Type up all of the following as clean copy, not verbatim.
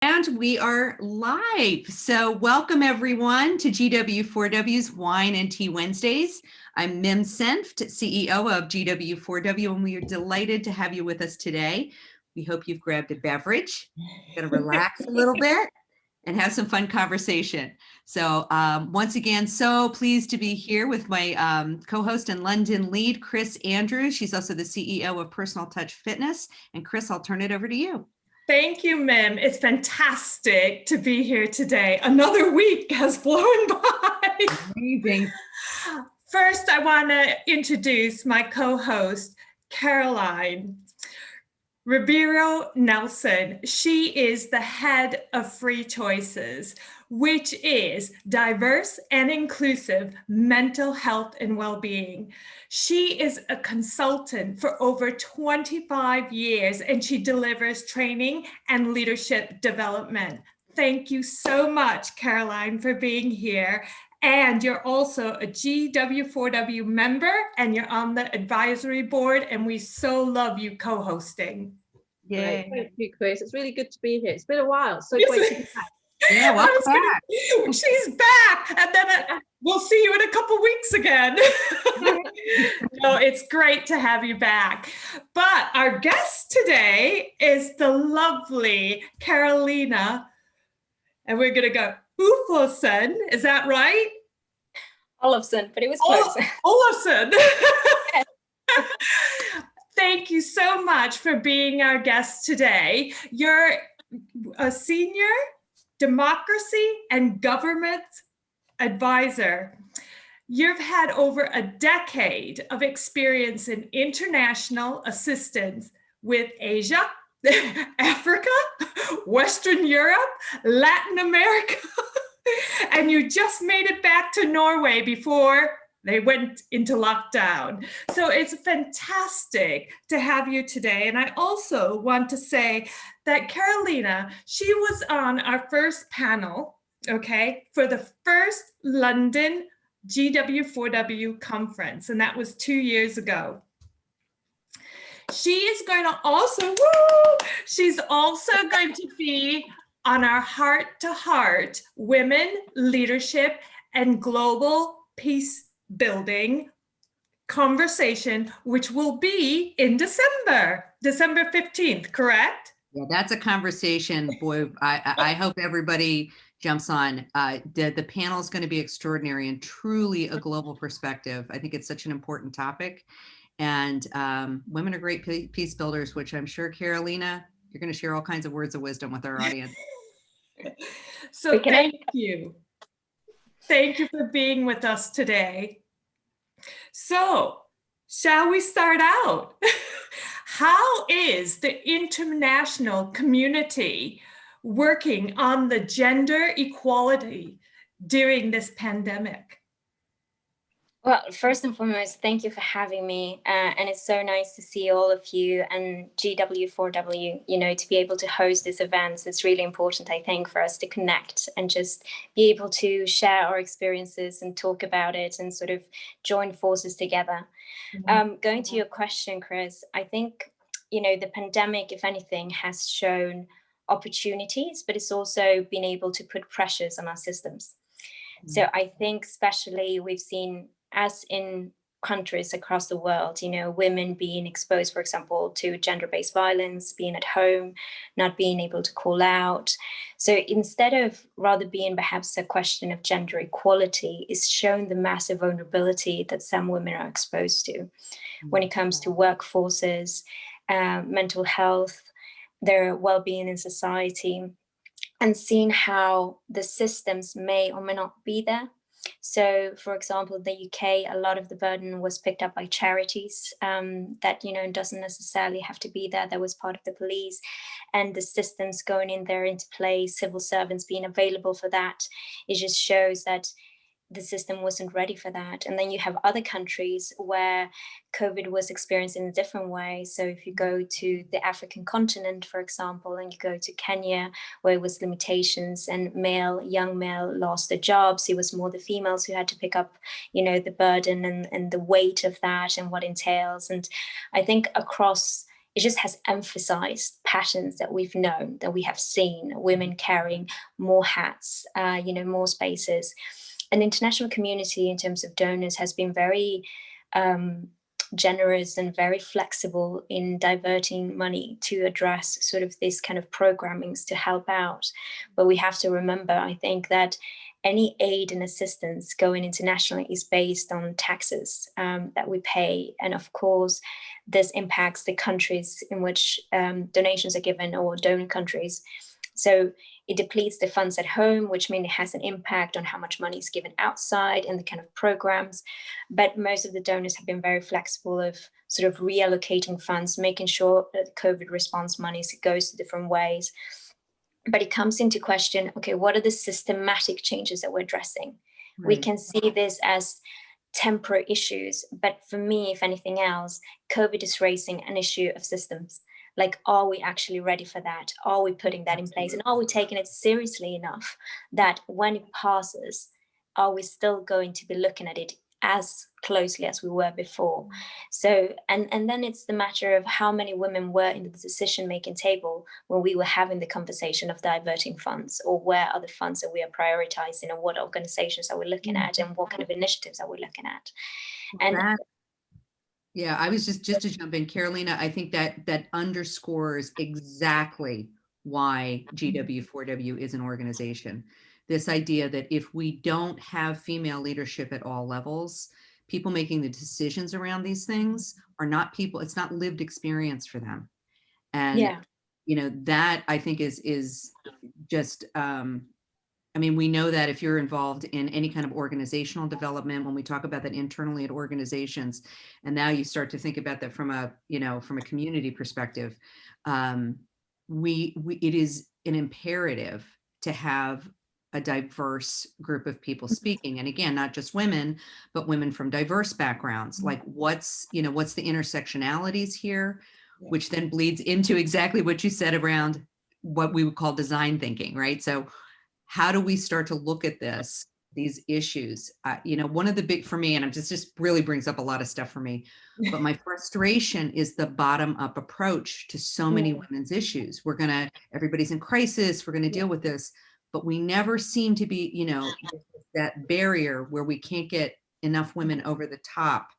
And we are live. So welcome everyone to GW4W's Wine and Tea Wednesdays. I'm Mim Senft, CEO of GW4W, and we are delighted to have you with us today. We hope you've grabbed a beverage, going to relax a little bit and have some fun conversation. So once again, so pleased to be here with my co-host and London lead, Chris Andrews. She's also the CEO of Personal Touch Fitness. And Chris, I'll turn it over to you. Thank you, Mim. It's fantastic to be here today. Another week has flown by. Amazing. First, I want to introduce my co-host, Karolina Ribeiro Nelson. She is the head of Free Choices, which is diverse and inclusive mental health and well-being. She is a consultant for over 25 years, and she delivers training and leadership development. Thank you so much, Karolina, for being here. And you're also a GW4W member, and you're on the advisory board, and we so love you co-hosting. Yay. Thank you, Chris. It's really good to be here. It's been a while. So great to be back. Yeah, welcome back. She's back, and then we'll see you in a couple weeks again. No, it's great to have you back. But our guest today is the lovely Karolina, and we're going to go Olofsson. Is that right? Olofsson, but it was close. Olofsson. Thank you so much for being our guest today. You're a senior democracy and government advisor. You've had over a decade of experience in international assistance with Asia, Africa, Western Europe, Latin America, and you just made it back to Norway before they went into lockdown. So it's fantastic to have you today. And I also want to say that Karolina, she was on our first panel, okay, for the first London GW4W conference, and that was 2 years ago. She is going to also, she's also going to be on our heart-to-heart women leadership and global peace building conversation, which will be in December 15th, correct? Yeah, that's a conversation. Boy, I hope everybody jumps on. The panel is going to be extraordinary and truly a global perspective. I think it's such an important topic. And women are great peace builders, which I'm sure, Karolina, you're going to share all kinds of words of wisdom with our audience. So thank you. Thank you for being with us today. So, shall we start out? How is the international community working on the gender equality during this pandemic? Well, first and foremost, thank you for having me. And it's so nice to see all of you and GW4W, you know, to be able to host these events. It's really important, I think, for us to connect and just be able to share our experiences and talk about it and sort of join forces together. Going to your question, Chris, I think, you know, the pandemic, if anything, has shown opportunities, but it's also been able to put pressures on our systems. So I think especially we've seen, as in countries across the world, you know, women being exposed, for example, to gender-based violence, being at home, not being able to call out. So instead of rather being perhaps a question of gender equality, it's shown the massive vulnerability that some women are exposed to when it comes to workforces, mental health, their well-being in society, and seeing how the systems may or may not be there. So, for example, in the UK, a lot of the burden was picked up by charities that, you know, doesn't necessarily have to be there. That was part of the police, and the systems going in there into play, civil servants being available for that. It just shows that the system wasn't ready for that. And then you have other countries where COVID was experienced in a different way. So if you go to the African continent, for example, and you go to Kenya, where it was limitations and young male lost their jobs, it was more the females who had to pick up, you know, the burden and the weight of that and what entails. And I think across it just has emphasized patterns that we've known, that we have seen, women carrying more hats, more spaces. And the international community in terms of donors has been very generous and very flexible in diverting money to address sort of this kind of programmings to help out. But we have to remember, I think, that any aid and assistance going internationally is based on taxes that we pay. And of course, this impacts the countries in which donations are given, or donor countries. So it depletes the funds at home, which means it has an impact on how much money is given outside and the kind of programs. But most of the donors have been very flexible of sort of reallocating funds, making sure that COVID response money goes to different ways. But it comes into question, okay, what are the systematic changes that we're addressing? Right. We can see this as temporary issues, but for me, if anything else, COVID is raising an issue of systems. Like, are we actually ready for that? Are we putting that in place? And are we taking it seriously enough that when it passes, are we still going to be looking at it as closely as we were before? So, and then it's the matter of how many women were in the decision-making table when we were having the conversation of diverting funds, or where are the funds that we are prioritizing, and what organizations are we looking at, and what kind of initiatives are we looking at? And yeah, I was just to jump in, Karolina, I think that underscores exactly why GW4W is an organization. This idea that if we don't have female leadership at all levels, people making the decisions around these things are not people, it's not lived experience for them. And, that I think is just, I mean, we know that if you're involved in any kind of organizational development, when we talk about that internally at organizations, and now you start to think about that from a community perspective, it is an imperative to have a diverse group of people speaking. And again, not just women, but women from diverse backgrounds. Like what's the intersectionalities here, which then bleeds into exactly what you said around what we would call design thinking, right? So how do we start to look at these issues? One of the big, for me, and it just really brings up a lot of stuff for me, but my frustration is the bottom up approach to so many women's issues. Everybody's in crisis, we're going to deal with this, but we never seem to be, that barrier where we can't get enough women over the top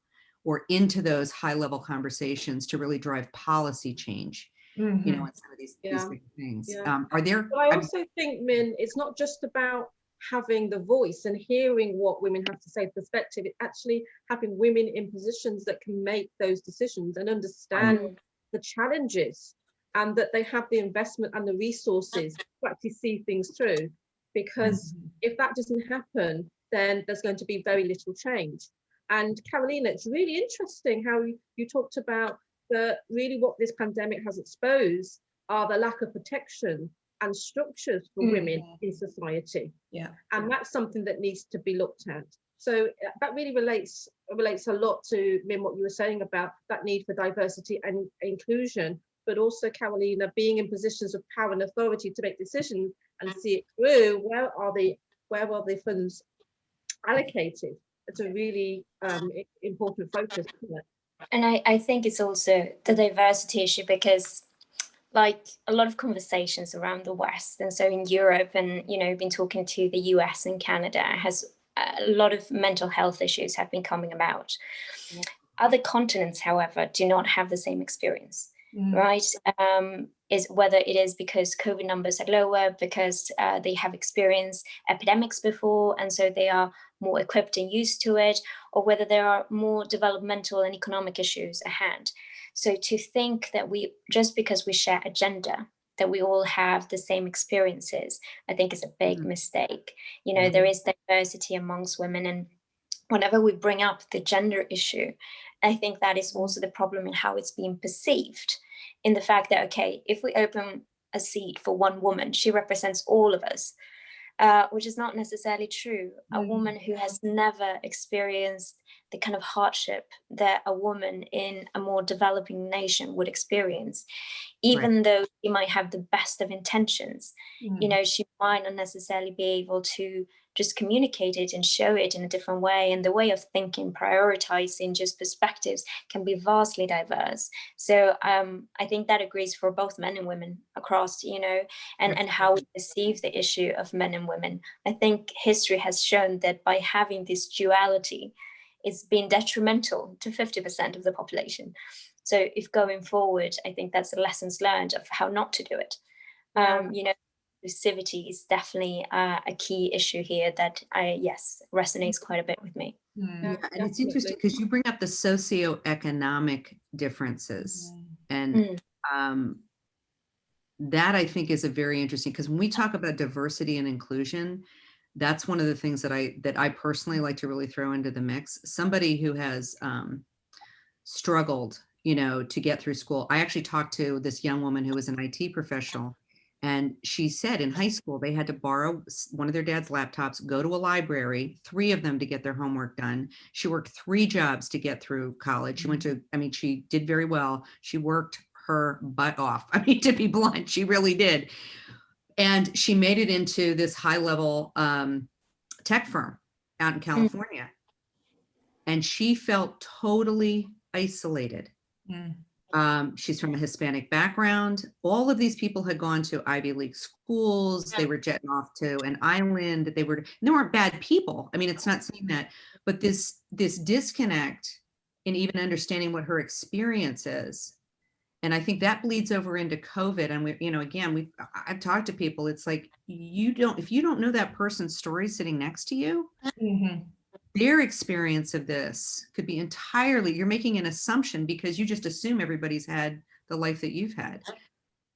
or into those high level conversations to really drive policy change. In some of these big things. Are there? But I also think, Min, it's not just about having the voice and hearing what women have to say, perspective. It's actually having women in positions that can make those decisions and understand the challenges, and that they have the investment and the resources to actually see things through. Because if that doesn't happen, then there's going to be very little change. And Karolina, it's really interesting how you talked about really what this pandemic has exposed are the lack of protection and structures for women in society. And that's something that needs to be looked at. So that really relates a lot to, Min, what you were saying about that need for diversity and inclusion, but also, Karolina, being in positions of power and authority to make decisions and see it through. Where are the funds allocated? It's a really important focus, isn't it? And I think it's also the diversity issue, because like a lot of conversations around the West, and so in Europe, and been talking to the US and Canada, has a lot of mental health issues have been coming about. Other continents, however, do not have the same experience, right? Is whether it is because COVID numbers are lower, because they have experienced epidemics before, and so they are more equipped and used to it, or whether there are more developmental and economic issues at hand. So to think that just because we share agenda, that we all have the same experiences, I think is a big mistake. There is diversity amongst women, and whenever we bring up the gender issue, I think that is also the problem in how it's being perceived, in the fact that, okay, if we open a seat for one woman, she represents all of us, which is not necessarily true. A woman who has never experienced the kind of hardship that a woman in a more developing nation would experience, even though she might have the best of intentions. You know, she might not necessarily be able to just communicate it and show it in a different way. And the way of thinking, prioritizing just perspectives can be vastly diverse. So I think that agrees for both men and women across, you know, and how we perceive the issue of men and women. I think history has shown that by having this duality, it's been detrimental to 50% of the population. So if going forward, I think that's the lessons learned of how not to do it. You know, inclusivity is definitely a key issue here that resonates quite a bit with me. Yeah, and it's interesting because you bring up the socioeconomic differences, and that I think is a very interesting, because when we talk about diversity and inclusion, that's one of the things that I personally like to really throw into the mix. Somebody who has struggled, you know, to get through school. I actually talked to this young woman who was an IT professional, and she said in high school they had to borrow one of their dad's laptops, go to a library, 3 of them to get their homework done. She worked 3 jobs to get through college. She went to, I mean, she did very well. She worked her butt off. I mean, to be blunt, she really did. And she made it into this high-level tech firm out in California. And she felt totally isolated. She's from a Hispanic background. All of these people had gone to Ivy League schools. They were jetting off to an island. They weren't bad people. I mean, it's not saying that, but this disconnect in even understanding what her experience is. And I think that bleeds over into COVID. And we, you know, again, I've talked to people. It's like, if you don't know that person's story sitting next to you, their experience of this could be entirely, you're making an assumption because you just assume everybody's had the life that you've had.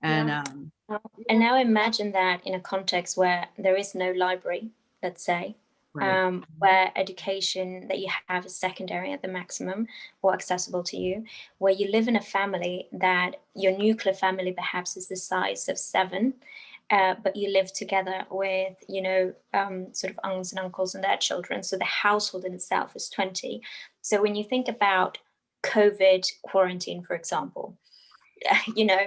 And and now imagine that in a context where there is no library, let's say, where education that you have is secondary at the maximum or accessible to you, where you live in a family that your nuclear family perhaps is the size of 7, but you live together with, you know, sort of aunts and uncles and their children. So the household in itself is 20. So when you think about COVID quarantine, for example, you know,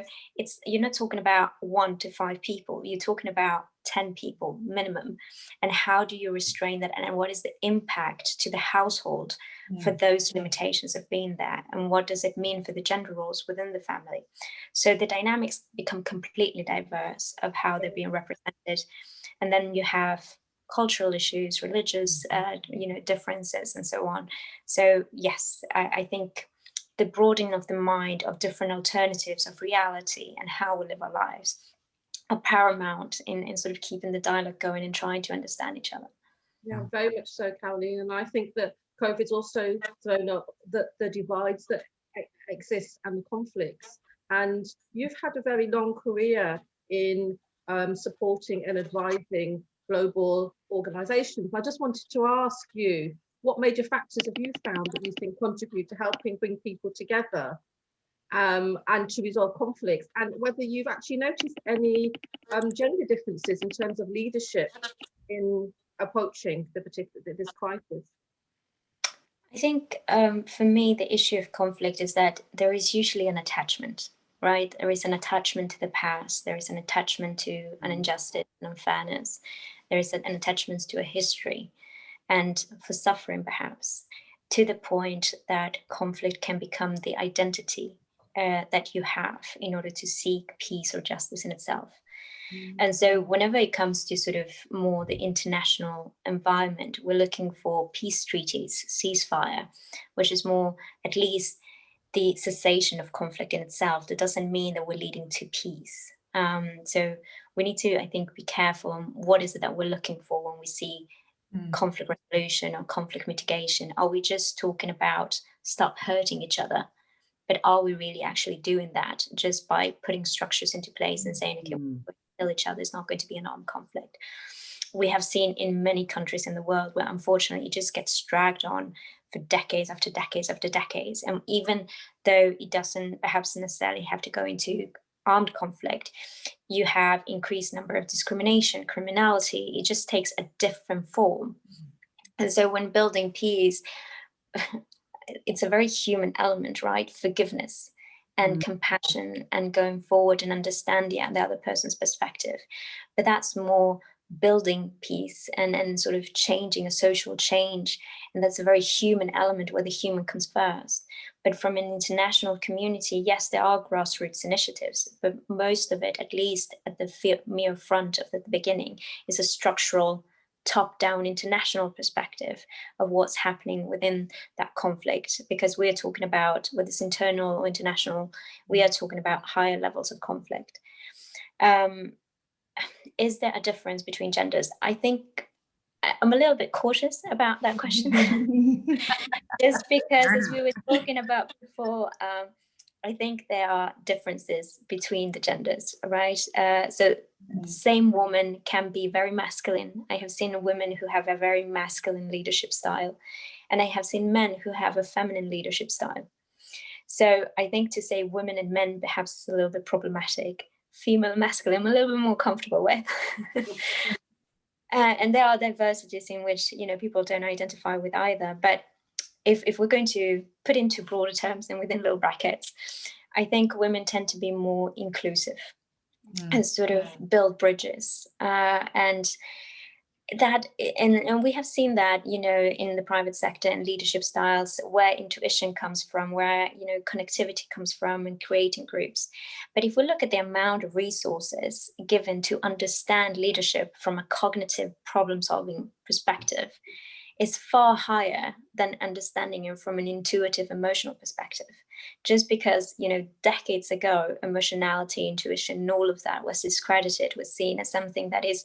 you're not talking about 1 to 5 people, you're talking about 10 people minimum. And how do you restrain that? And what is the impact to the household for those limitations of being there? And what does it mean for the gender roles within the family? So the dynamics become completely diverse of how they're being represented. And then you have cultural issues, religious, you know, differences and so on. So yes, I think the broadening of the mind of different alternatives of reality and how we live our lives are paramount in sort of keeping the dialogue going and trying to understand each other. Yeah, very much so, Karolina. And I think that COVID's also thrown up the divides that exist and the conflicts. And you've had a very long career in supporting and advising global organizations. I just wanted to ask you, what major factors have you found that you think contribute to helping bring people together and to resolve conflicts, and whether you've actually noticed any gender differences in terms of leadership in approaching this crisis? I think for me, the issue of conflict is that there is usually an attachment, right? There is an attachment to the past. There is an attachment to an injustice and unfairness. There is an attachment to a history. And for suffering, perhaps, to the point that conflict can become the identity that you have in order to seek peace or justice in itself. And so whenever it comes to sort of more the international environment, we're looking for peace treaties, ceasefire, which is more at least the cessation of conflict in itself. That doesn't mean that we're leading to peace. So we need to, I think, be careful on what is it that we're looking for when we see conflict resolution or conflict mitigation. Are we just talking about stop hurting each other? But are we really actually doing that just by putting structures into place and saying, okay, we'll kill each other, it's not going to be an armed conflict? We have seen in many countries in the world where unfortunately it just gets dragged on for decades after decades after decades. And even though it doesn't perhaps necessarily have to go into armed conflict, you have increased number of discrimination, criminality. It just takes a different form. And so when building peace, it's a very human element, right? Forgiveness. and compassion and going forward and understand the other person's perspective. But that's more building peace and sort of changing a social change. And that's a very human element where the human comes first. But from an international community, yes, there are grassroots initiatives, but most of it, at least at the mere front of the beginning, is a structural top-down international perspective of what's happening within that conflict, because we're talking about, whether it's internal or international, we are talking about higher levels of conflict. Is there a difference between genders? I think I'm a little bit cautious about that question. Just because, as we were talking about before, I think there are differences between the genders, right? So the same woman can be very masculine. I have seen women who have a very masculine leadership style, and I have seen men who have a feminine leadership style. So I think to say women and men perhaps is a little bit problematic. Female, masculine, I'm a little bit more comfortable with. And there are diversities in which, you know, people don't identify with either. But if we're going to put into broader terms and within little brackets, I think women tend to be more inclusive and sort of build bridges. And we have seen that, you know, in the private sector and leadership styles, where intuition comes from, where, you know, connectivity comes from, and creating groups. But if we look at the amount of resources given to understand leadership from a cognitive problem-solving perspective, is far higher than understanding it from an intuitive, emotional perspective. Just because, you know, decades ago, emotionality, intuition, and all of that was discredited, was seen as something that is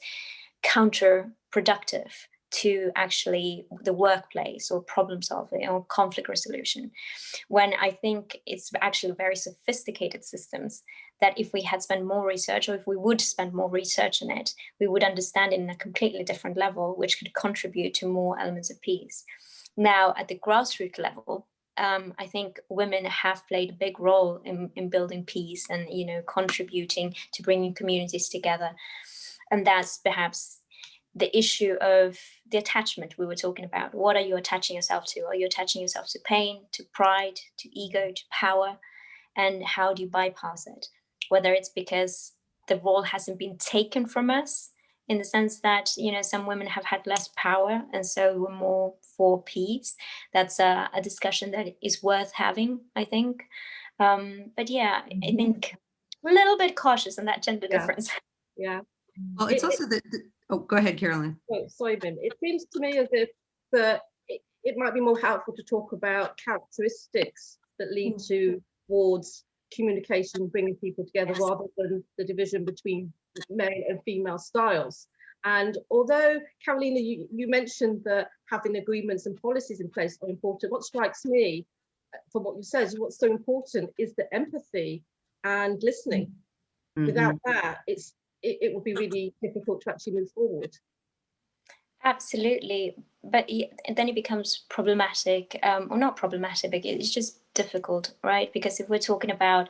counterproductive to actually the workplace or problem solving or conflict resolution, when I think it's actually very sophisticated systems that if we had spent more research, or if we would spend more research on it, we would understand it in a completely different level, which could contribute to more elements of peace. Now, at the grassroots level, I think women have played a big role in building peace and, you know, contributing to bringing communities together. And that's perhaps the issue of the attachment we were talking about. What are you attaching yourself to? Are you attaching yourself to pain, to pride, to ego, to power? And how do you bypass it? Whether it's because the role hasn't been taken from us, in the sense that, you know, some women have had less power and so we're more for peace. That's a discussion that is worth having, I think. But yeah, I think a little bit cautious on that gender difference. Yeah. Well, it's also oh, go ahead, Karolina. Oh, sorry, Mim. It seems to me as if it might be more helpful to talk about characteristics that lead towards communication, bringing people together, rather than the division between male and female styles. And although, Karolina, you mentioned that having agreements and policies in place are important, what strikes me from what you said is what's so important is the empathy and listening. Without that, it will be really difficult to actually move forward. Absolutely, but then it becomes problematic, or not problematic, but it's just difficult, right? Because if we're talking about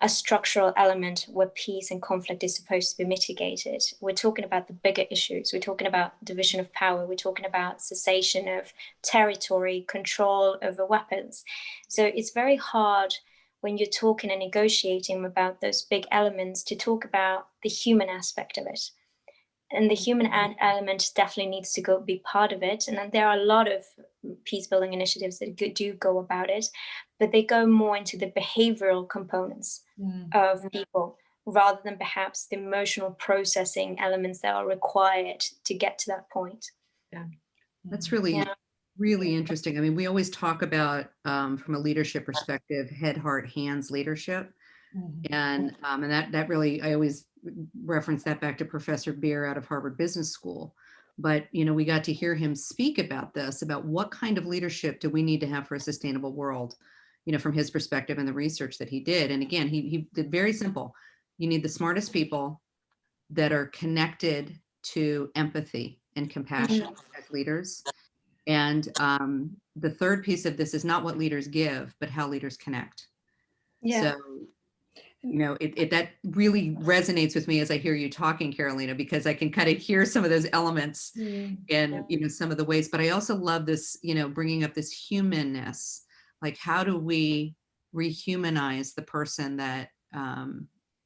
a structural element where peace and conflict is supposed to be mitigated, we're talking about the bigger issues. We're talking about division of power. We're talking about cessation of territory, control over weapons. So it's very hard when you're talking and negotiating about those big elements to talk about the human aspect of it. And the human element definitely needs to be part of it. And then there are a lot of peace building initiatives that do go about it, but they go more into the behavioral components of people, rather than perhaps the emotional processing elements that are required to get to that point. Yeah, that's really interesting. I mean, we always talk about, from a leadership perspective, head, heart, hands leadership. And that really, I always reference that back to Professor Beer out of Harvard Business School. But, you know, we got to hear him speak about this, about what kind of leadership do we need to have for a sustainable world, you know, from his perspective and the research that he did. And again, he did very simple. You need the smartest people that are connected to empathy and compassion as leaders. And the third piece of this is not what leaders give, but how leaders connect. So, you know, that really resonates with me as I hear you talking, Karolina, because I can kind of hear some of those elements in, you know, some of the ways. But I also love this, you know, bringing up this humanness. Like, how do we rehumanize the person that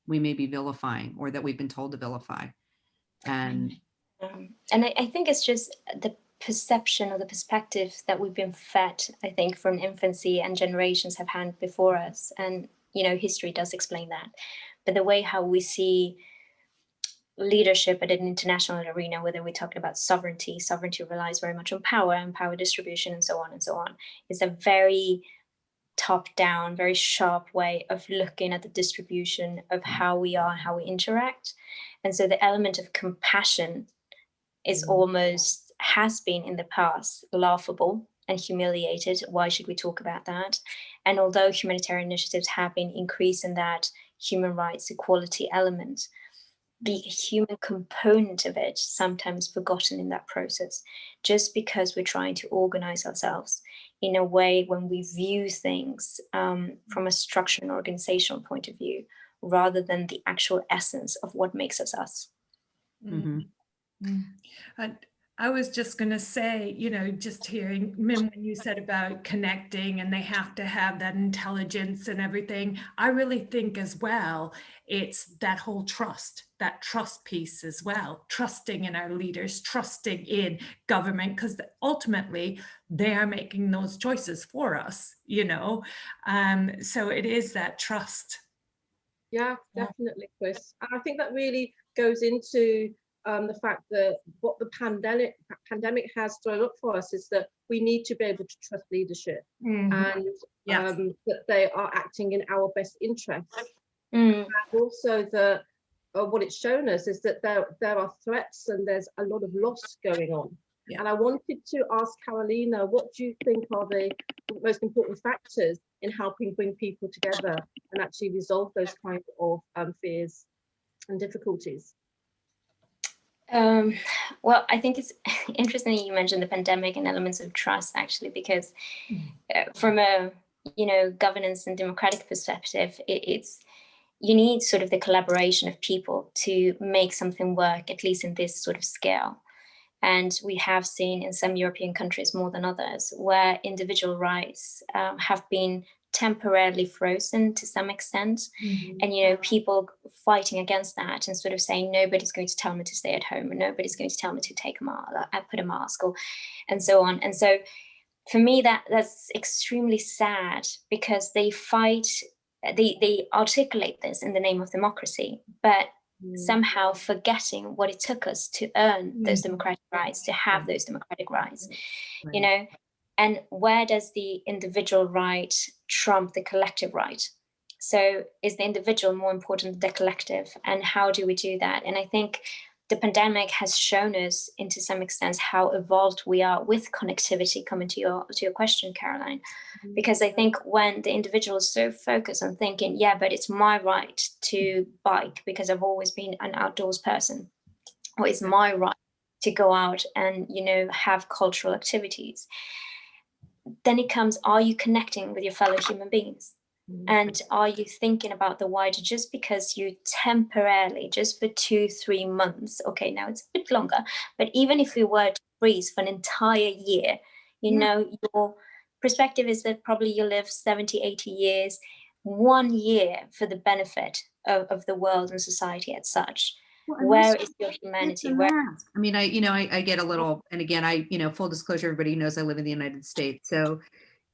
we may be vilifying or that we've been told to vilify. And I think it's just the perception or the perspective that we've been fed, I think, from infancy and generations have had before us. And, history does explain that. But the way how we see leadership at an international arena, whether we're talking about sovereignty relies very much on power and power distribution and so on, is a very top-down, very sharp way of looking at the distribution of how we are, how we interact. And so the element of compassion is almost, has been in the past, laughable and humiliated. Why should we talk about that? And although humanitarian initiatives have been increasing that human rights equality element, the human component of it sometimes forgotten in that process, just because we're trying to organize ourselves in a way when we view things from a structure and organizational point of view, rather than the actual essence of what makes us us. mm-hmm. I was just going to say, just hearing, Mim, when you said about connecting and they have to have that intelligence and everything, I really think as well, it's that whole that trust piece as well, trusting in our leaders, trusting in government, because ultimately they are making those choices for us, so it is that trust. Yeah, definitely, Chris. I think that really goes into the fact that what the pandemic has thrown up for us is that we need to be able to trust leadership, and that they are acting in our best interests. And also that what it's shown us is that there are threats and there's a lot of loss going on. Yeah. And I wanted to ask Karolina, what do you think are the most important factors in helping bring people together and actually resolve those kinds of fears and difficulties? Well, I think it's interesting you mentioned the pandemic and elements of trust, actually, because from a governance and democratic perspective, it's you need sort of the collaboration of people to make something work, at least in this sort of scale. And we have seen in some European countries more than others where individual rights have been temporarily frozen to some extent. And people fighting against that and sort of saying nobody's going to tell me to stay at home, and nobody's going to tell me to take a mask, put a mask, and so on. And so for me that's extremely sad, because they articulate this in the name of democracy, but somehow forgetting what it took us to earn those democratic rights, to have those democratic rights, and where does the individual right trump the collective right? So is the individual more important than the collective? And how do we do that? And I think the pandemic has shown us, into some extent, how evolved we are with connectivity, coming to your question, Caroline. Because I think when the individual is so focused on thinking, yeah, but it's my right to bike because I've always been an outdoors person, or it's my right to go out and, have cultural activities, then it comes, are you connecting with your fellow human beings? And are you thinking about the wider? Just because you temporarily, just for 2-3 months, okay, now it's a bit longer, but even if we were to freeze for an entire year, your perspective is that probably you live 70-80 years, 1 year for the benefit of the world and society as such. Well, where is your humanity? I mean, I get a little, and again, full disclosure, everybody knows I live in the United States. So,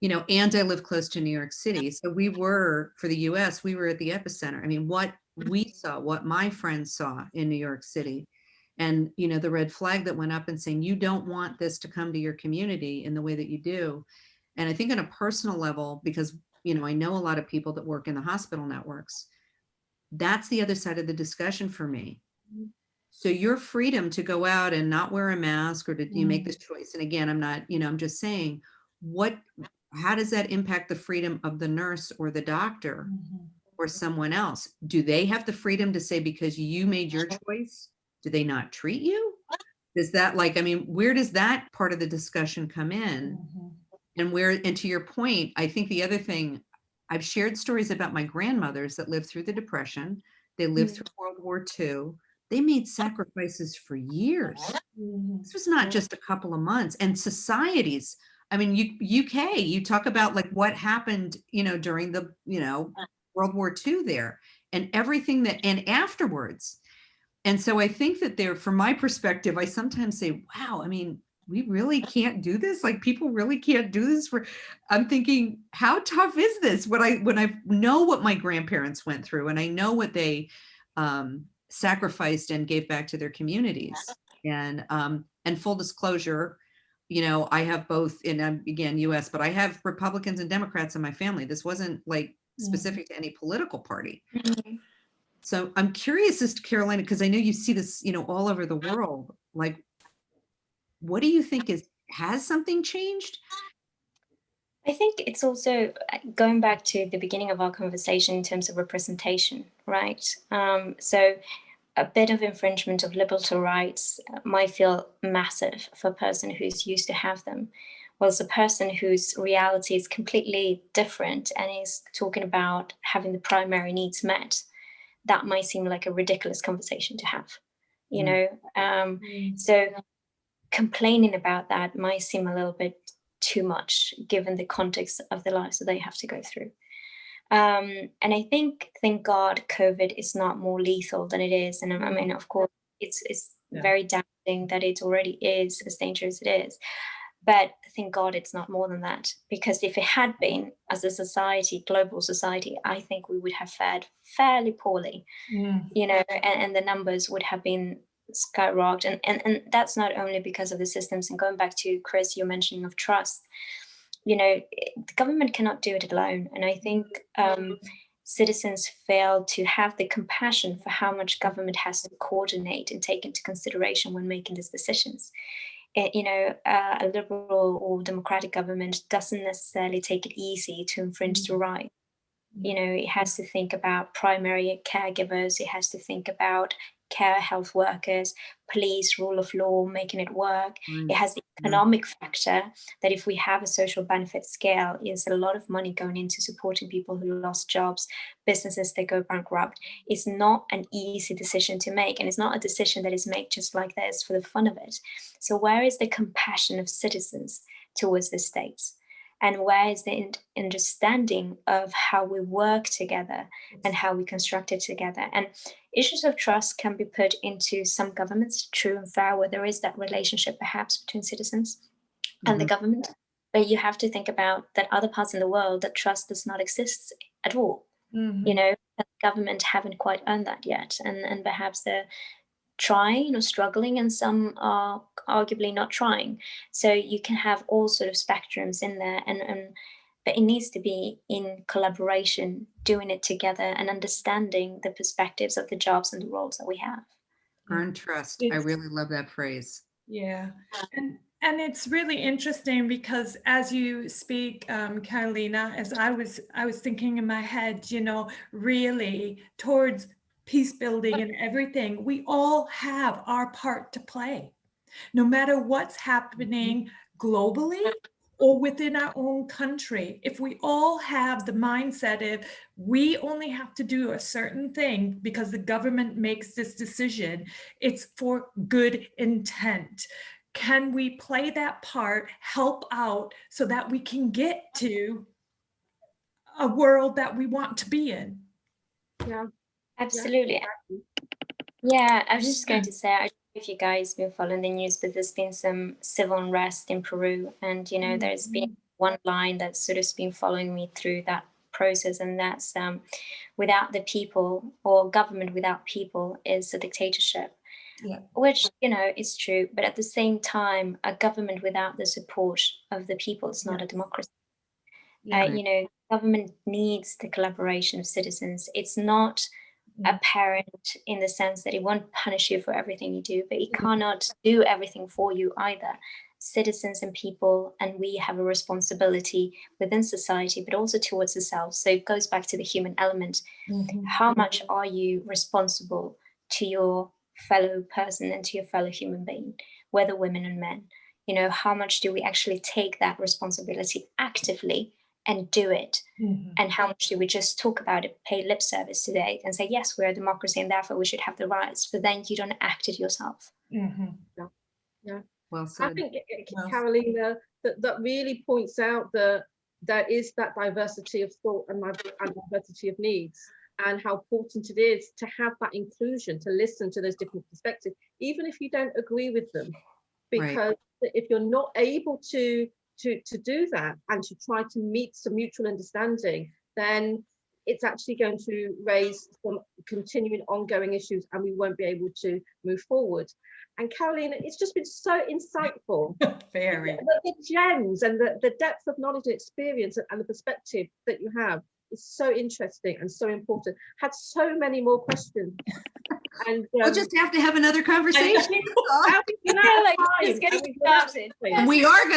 and I live close to New York City. So for the US, we were at the epicenter. I mean, what we saw, what my friends saw in New York City, and, the red flag that went up and saying, you don't want this to come to your community in the way that you do. And I think on a personal level, because, I know a lot of people that work in the hospital networks, that's the other side of the discussion for me. So your freedom to go out and not wear a mask, or to you make this choice. And again, I'm not, I'm just saying, how does that impact the freedom of the nurse or the doctor or someone else? Do they have the freedom to say, because you made your choice, do they not treat you? Is that where does that part of the discussion come in? And to your point, I think the other thing, I've shared stories about my grandmothers that lived through the Depression. They lived through World War II. They made sacrifices for years. This was not just a couple of months. And societies, I mean, UK, you talk about like what happened, during the, World War II there and everything that, and afterwards. And so I think that there, from my perspective, I sometimes say, wow, I mean, we really can't do this. Like people really can't do this I'm thinking, how tough is this? When I know what my grandparents went through and I know what they sacrificed and gave back to their communities. And full disclosure, I have both in, again, US, but I have Republicans and Democrats in my family. This wasn't like specific to any political party. So I'm curious as to Karolina, because I know you see this, all over the world. Like, what do you think has something changed? I think it's also going back to the beginning of our conversation in terms of representation, right? So a bit of infringement of liberal rights might feel massive for a person who's used to have them, whilst a person whose reality is completely different and is talking about having the primary needs met, that might seem like a ridiculous conversation to have, So complaining about that might seem a little bit too much given the context of the lives that they have to go through. And I think, thank God, COVID is not more lethal than it is. And I mean, of course, it's very damaging that it already is as dangerous as it is. But thank God it's not more than that. Because if it had been, as a society, global society, I think we would have fared fairly poorly, and the numbers would have been skyrocketed. And that's not only because of the systems. And going back to Chris, your mentioning of trust, the government cannot do it alone. And I think citizens fail to have the compassion for how much government has to coordinate and take into consideration when making these decisions. A liberal or democratic government doesn't necessarily take it easy to infringe the right. It has to think about primary caregivers. It has to think about care health workers, police, rule of law, making it work. It has the economic factor that if we have a social benefit scale, is a lot of money going into supporting people who lost jobs, businesses that go bankrupt. It's not an easy decision to make, and it's not a decision that is made just like this for the fun of it. So where is the compassion of citizens towards the states? And where is the understanding of how we work together and how we construct it together? And issues of trust can be put into some governments, true and fair, where there is that relationship perhaps between citizens and the government. But you have to think about that other parts in the world that trust does not exist at all. The government haven't quite earned that yet. And perhaps they're trying or struggling, and some are arguably not trying. So you can have all sort of spectrums in there, but it needs to be in collaboration, doing it together and understanding the perspectives of the jobs and the roles that we have. Earn trust. I really love that phrase. Yeah. And it's really interesting because as you speak, Karolina, as I was thinking in my head, really towards peace building and everything, we all have our part to play, no matter what's happening globally or within our own country. If we all have the mindset of we only have to do a certain thing because the government makes this decision, it's for good intent. Can we play that part, help out so that we can get to a world that we want to be in? Yeah. Absolutely. Yeah, I was just going to say, I don't know if you guys have been following the news, but there's been some civil unrest in Peru. And, there's been one line that's sort of been following me through that process. And that's without the people, or government without people, is a dictatorship. Yeah. Which, is true. But at the same time, a government without the support of the people is not a democracy. Government needs the collaboration of citizens. It's not a parent in the sense that it won't punish you for everything you do, but it cannot do everything for you either. Citizens and people, and we have a responsibility within society, but also towards ourselves. So it goes back to the human element. How much are you responsible to your fellow person and to your fellow human being, whether women and men? How much do we actually take that responsibility actively and do it? And how much do we just talk about it, pay lip service today and say, yes, we're a democracy and therefore we should have the rights, but then you don't act it yourself. Yeah. Well I said. think, Well, Karolina, that really points out that there is that diversity of thought and diversity of needs, and how important it is to have that inclusion, to listen to those different perspectives, even if you don't agree with them. Right. Because if you're not able to do that and to try to meet some mutual understanding, then it's actually going to raise some continuing ongoing issues, and we won't be able to move forward. And Karolina, it's just been so insightful. Very. The gems and the depth of knowledge and experience and the perspective that you have is so interesting and so important. Had so many more questions. And we'll just have to have another conversation. We are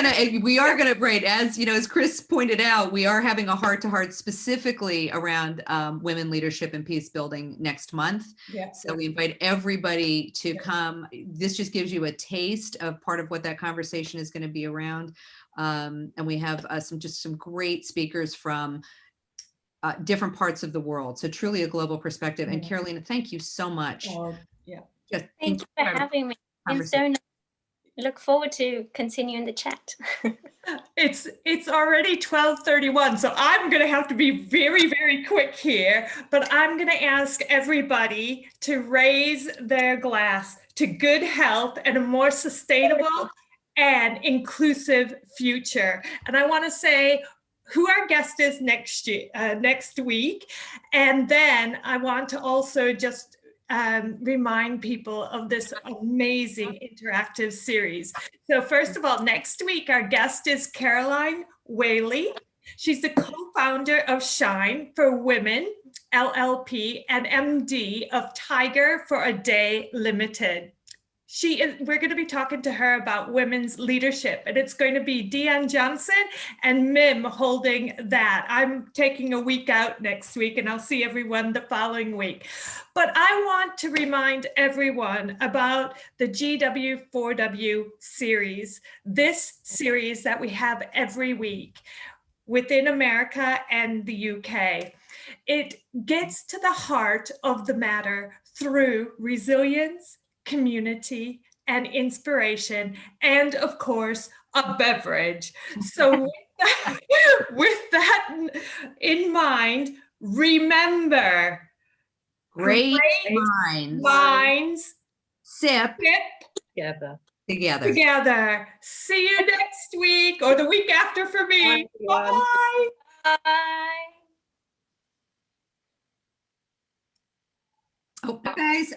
gonna, right, as you know, as Chris pointed out, we are having a heart-to-heart specifically around women leadership and peace building next month. Yeah. So we invite everybody to come. This just gives you a taste of part of what that conversation is going to be around. And we have some great speakers from different parts of the world. So truly a global perspective. And Karolina, thank you so much. Yeah. Just thank you for having me. And so look forward to continuing the chat. It's already 12:31, so I'm going to have to be very, very quick here, but I'm going to ask everybody to raise their glass to good health and a more sustainable and inclusive future. And I want to say who our guest is next week. And then I want to also just remind people of this amazing interactive series. So first of all, next week, our guest is Caroline Whaley. She's the co-founder of Shine for Women, LLP, and MD of Tiger for a Day Limited. We're going to be talking to her about women's leadership, and it's going to be Deanne Johnson and Mim holding that. I'm taking a week out next week, and I'll see everyone the following week. But I want to remind everyone about the GW4W series, this series that we have every week within America and the UK. It gets to the heart of the matter through resilience, community, and inspiration, and of course, a beverage. So with that in mind, remember, great minds sip together. See you next week or the week after for me. Bye. Bye. Oh, guys,